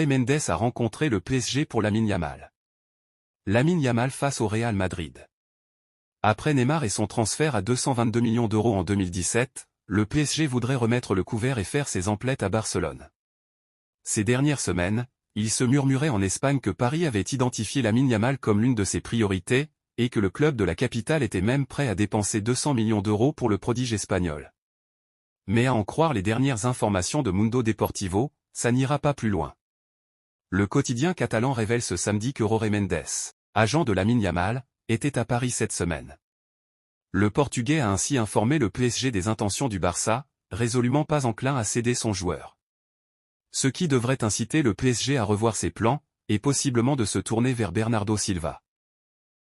Mendes a rencontré le PSG pour Lamine Yamal. Lamine Yamal face au Real Madrid. Après Neymar et son transfert à 222 millions d'euros en 2017, le PSG voudrait remettre le couvert et faire ses emplettes à Barcelone. Ces dernières semaines, il se murmurait en Espagne que Paris avait identifié Lamine Yamal comme l'une de ses priorités, et que le club de la capitale était même prêt à dépenser 200 millions d'euros pour le prodige espagnol. Mais à en croire les dernières informations de Mundo Deportivo, ça n'ira pas plus loin. Le quotidien catalan révèle ce samedi que Jorge Mendes, agent de Lamine Yamal, était à Paris cette semaine. Le Portugais a ainsi informé le PSG des intentions du Barça, résolument pas enclin à céder son joueur. Ce qui devrait inciter le PSG à revoir ses plans, et possiblement de se tourner vers Bernardo Silva.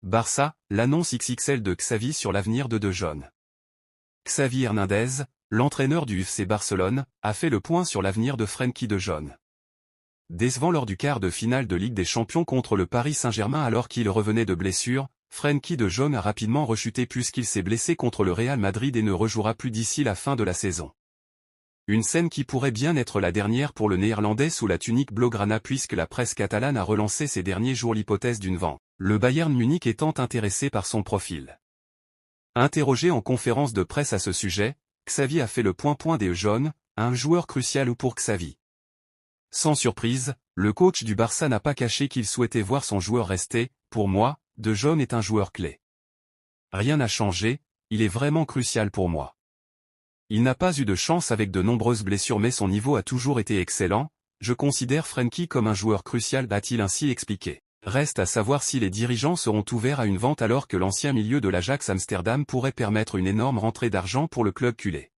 Barça, l'annonce XXL de Xavi sur l'avenir de De Jong. Xavi Hernandez, l'entraîneur du FC Barcelone, a fait le point sur l'avenir de Frenkie de Jong. Décevant lors du quart de finale de Ligue des Champions contre le Paris Saint-Germain alors qu'il revenait de blessure, Frenkie de Jong a rapidement rechuté puisqu'il s'est blessé contre le Real Madrid et ne rejouera plus d'ici la fin de la saison. Une scène qui pourrait bien être la dernière pour le Néerlandais sous la tunique blaugrana puisque la presse catalane a relancé ces derniers jours l'hypothèse d'une vente, le Bayern Munich étant intéressé par son profil. Interrogé en conférence de presse à ce sujet, Xavi a fait le point de Jong, un joueur crucial pour Xavi. Sans surprise, le coach du Barça n'a pas caché qu'il souhaitait voir son joueur rester. Pour moi, De Jong est un joueur clé. Rien n'a changé, il est vraiment crucial pour moi. Il n'a pas eu de chance avec de nombreuses blessures mais son niveau a toujours été excellent, je considère Frenkie comme un joueur crucial a-t-il ainsi expliqué. Reste à savoir si les dirigeants seront ouverts à une vente alors que l'ancien milieu de l'Ajax Amsterdam pourrait permettre une énorme rentrée d'argent pour le club culé.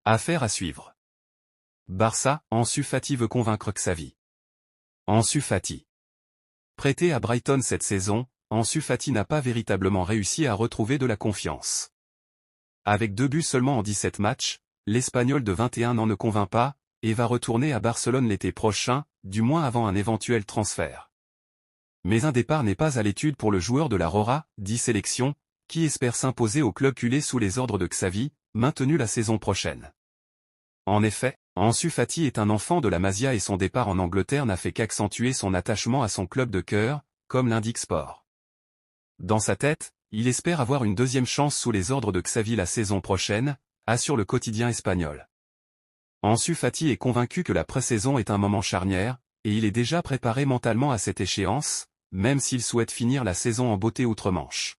Affaire à suivre. Barça, Ansu Fati veut convaincre Xavi. Ansu Fati. Prêté à Brighton cette saison, Ansu Fati n'a pas véritablement réussi à retrouver de la confiance. Avec 2 buts seulement en 17 matchs, l'Espagnol de 21 ans ne convainc pas, et va retourner à Barcelone l'été prochain, du moins avant un éventuel transfert. Mais un départ n'est pas à l'étude pour le joueur de la Rora, dit Sélection, qui espère s'imposer au club culé sous les ordres de Xavi, maintenu la saison prochaine. En effet, Ansu Fati est un enfant de la Masia et son départ en Angleterre n'a fait qu'accentuer son attachement à son club de cœur, comme l'indique Sport. Dans sa tête, il espère avoir une deuxième chance sous les ordres de Xavi la saison prochaine, assure le quotidien espagnol. Ansu Fati est convaincu que la pré-saison est un moment charnière, et il est déjà préparé mentalement à cette échéance, même s'il souhaite finir la saison en beauté outre-Manche.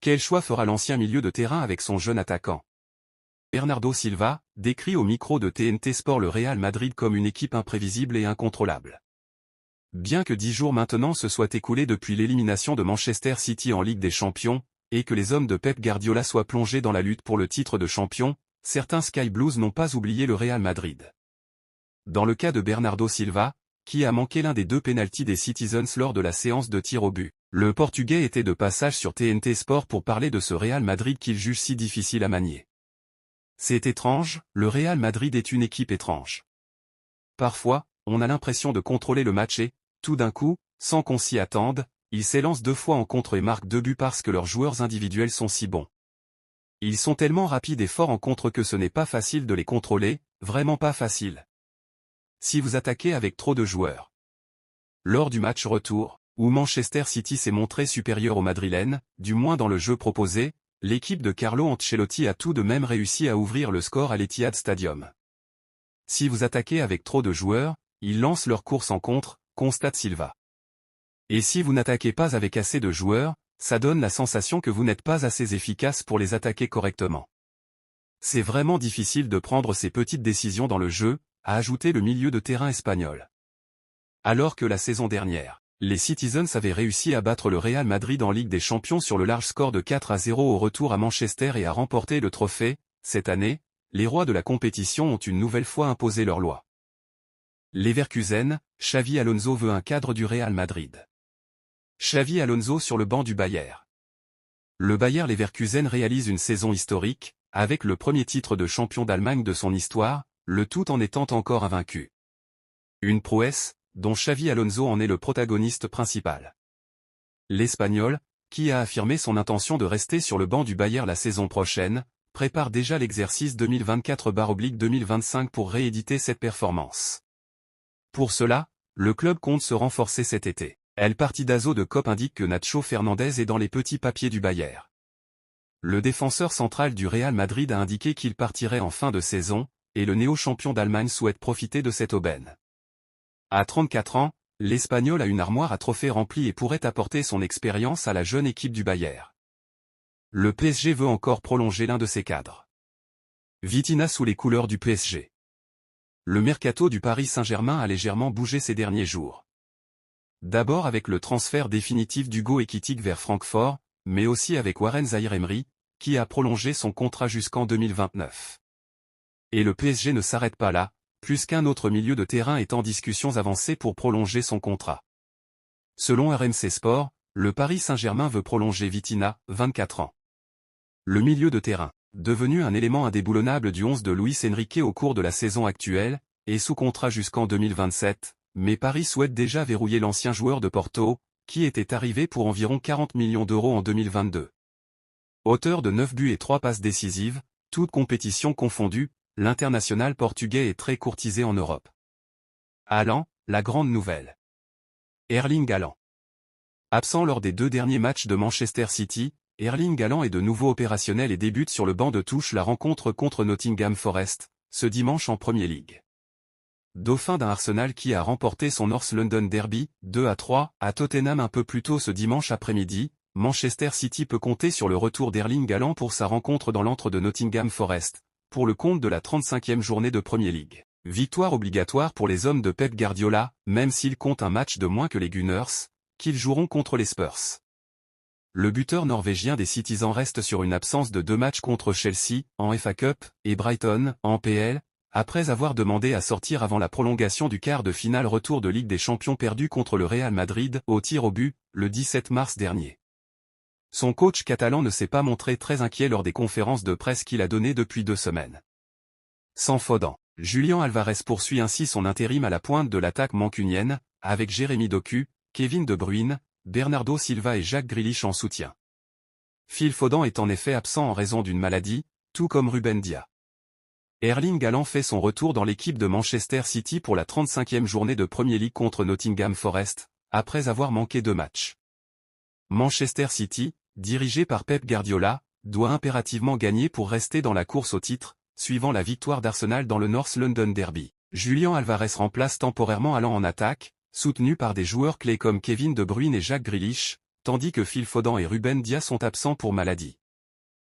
Quel choix fera l'ancien milieu de terrain avec son jeune attaquant? Bernardo Silva décrit au micro de TNT Sport le Real Madrid comme une équipe imprévisible et incontrôlable. Bien que 10 jours maintenant se soient écoulés depuis l'élimination de Manchester City en Ligue des Champions, et que les hommes de Pep Guardiola soient plongés dans la lutte pour le titre de champion, certains Sky Blues n'ont pas oublié le Real Madrid. Dans le cas de Bernardo Silva, qui a manqué l'un des 2 pénaltys des Citizens lors de la séance de tir au but, le Portugais était de passage sur TNT Sport pour parler de ce Real Madrid qu'il juge si difficile à manier. C'est étrange, le Real Madrid est une équipe étrange. Parfois, on a l'impression de contrôler le match et, tout d'un coup, sans qu'on s'y attende, ils s'élancent 2 fois en contre et marquent 2 buts parce que leurs joueurs individuels sont si bons. Ils sont tellement rapides et forts en contre que ce n'est pas facile de les contrôler, vraiment pas facile. Si vous attaquez avec trop de joueurs. Lors du match retour, où Manchester City s'est montré supérieur aux Madrilènes, du moins dans le jeu proposé, l'équipe de Carlo Ancelotti a tout de même réussi à ouvrir le score à l'Etihad Stadium. Si vous attaquez avec trop de joueurs, ils lancent leur course en contre, constate Silva. Et si vous n'attaquez pas avec assez de joueurs, ça donne la sensation que vous n'êtes pas assez efficace pour les attaquer correctement. C'est vraiment difficile de prendre ces petites décisions dans le jeu, a ajouté le milieu de terrain espagnol. Alors que la saison dernière, les Citizens avaient réussi à battre le Real Madrid en Ligue des Champions sur le large score de 4-0 au retour à Manchester et à remporter le trophée, cette année, les rois de la compétition ont une nouvelle fois imposé leur loi. Leverkusen, Xavi Alonso veut un cadre du Real Madrid. Xavi Alonso sur le banc du Bayern. Le Bayer Leverkusen réalise une saison historique, avec le premier titre de champion d'Allemagne de son histoire, le tout en étant encore invaincu. Une prouesse, dont Xavi Alonso en est le protagoniste principal. L'Espagnol, qui a affirmé son intention de rester sur le banc du Bayern la saison prochaine, prépare déjà l'exercice 2024/2025 pour rééditer cette performance. Pour cela, le club compte se renforcer cet été. El Partidazo de COP indique que Nacho Fernandez est dans les petits papiers du Bayern. Le défenseur central du Real Madrid a indiqué qu'il partirait en fin de saison, et le néo-champion d'Allemagne souhaite profiter de cette aubaine. À 34 ans, l'Espagnol a une armoire à trophées remplie et pourrait apporter son expérience à la jeune équipe du Bayern. Le PSG veut encore prolonger l'un de ses cadres. Vitinha sous les couleurs du PSG. Le mercato du Paris Saint-Germain a légèrement bougé ces derniers jours. D'abord avec le transfert définitif d'Hugo Ekitike vers Francfort, mais aussi avec Warren Zaïre-Emery, qui a prolongé son contrat jusqu'en 2029. Et le PSG ne s'arrête pas là, puisqu'un autre milieu de terrain est en discussions avancées pour prolonger son contrat. Selon RMC Sport, le Paris Saint-Germain veut prolonger Vitinha, 24 ans. Le milieu de terrain, devenu un élément indéboulonnable du 11 de Luis Enrique au cours de la saison actuelle, est sous contrat jusqu'en 2027, mais Paris souhaite déjà verrouiller l'ancien joueur de Porto, qui était arrivé pour environ 40 millions d'euros en 2022. Auteur de 9 buts et 3 passes décisives, toutes compétitions confondues, l'international portugais est très courtisé en Europe. Haaland, la grande nouvelle. Erling Haaland. Absent lors des 2 derniers matchs de Manchester City, Erling Haaland est de nouveau opérationnel et débute sur le banc de touche la rencontre contre Nottingham Forest, ce dimanche en Premier League. Dauphin d'un Arsenal qui a remporté son North London Derby, 2-3, à Tottenham un peu plus tôt ce dimanche après-midi, Manchester City peut compter sur le retour d'Erling Haaland pour sa rencontre dans l'antre de Nottingham Forest, pour le compte de la 35e journée de Premier League. Victoire obligatoire pour les hommes de Pep Guardiola, même s'ils comptent un match de moins que les Gunners, qu'ils joueront contre les Spurs. Le buteur norvégien des Citizens reste sur une absence de 2 matchs contre Chelsea, en FA Cup, et Brighton, en PL, après avoir demandé à sortir avant la prolongation du quart de finale retour de Ligue des Champions perdu contre le Real Madrid, au tir au but, le 17 mars dernier. Son coach catalan ne s'est pas montré très inquiet lors des conférences de presse qu'il a données depuis 2 semaines. Sans Foden, Julián Álvarez poursuit ainsi son intérim à la pointe de l'attaque mancunienne, avec Jérémy Doku, Kevin De Bruyne, Bernardo Silva et Jack Grealish en soutien. Phil Foden est en effet absent en raison d'une maladie, tout comme Ruben Dias. Erling Haaland fait son retour dans l'équipe de Manchester City pour la 35e journée de Premier League contre Nottingham Forest, après avoir manqué 2 matchs. Manchester City, dirigé par Pep Guardiola, doit impérativement gagner pour rester dans la course au titre, suivant la victoire d'Arsenal dans le North London Derby. Julián Álvarez remplace temporairement Haaland en attaque, soutenu par des joueurs clés comme Kevin De Bruyne et Jack Grealish, tandis que Phil Foden et Ruben Dias sont absents pour maladie.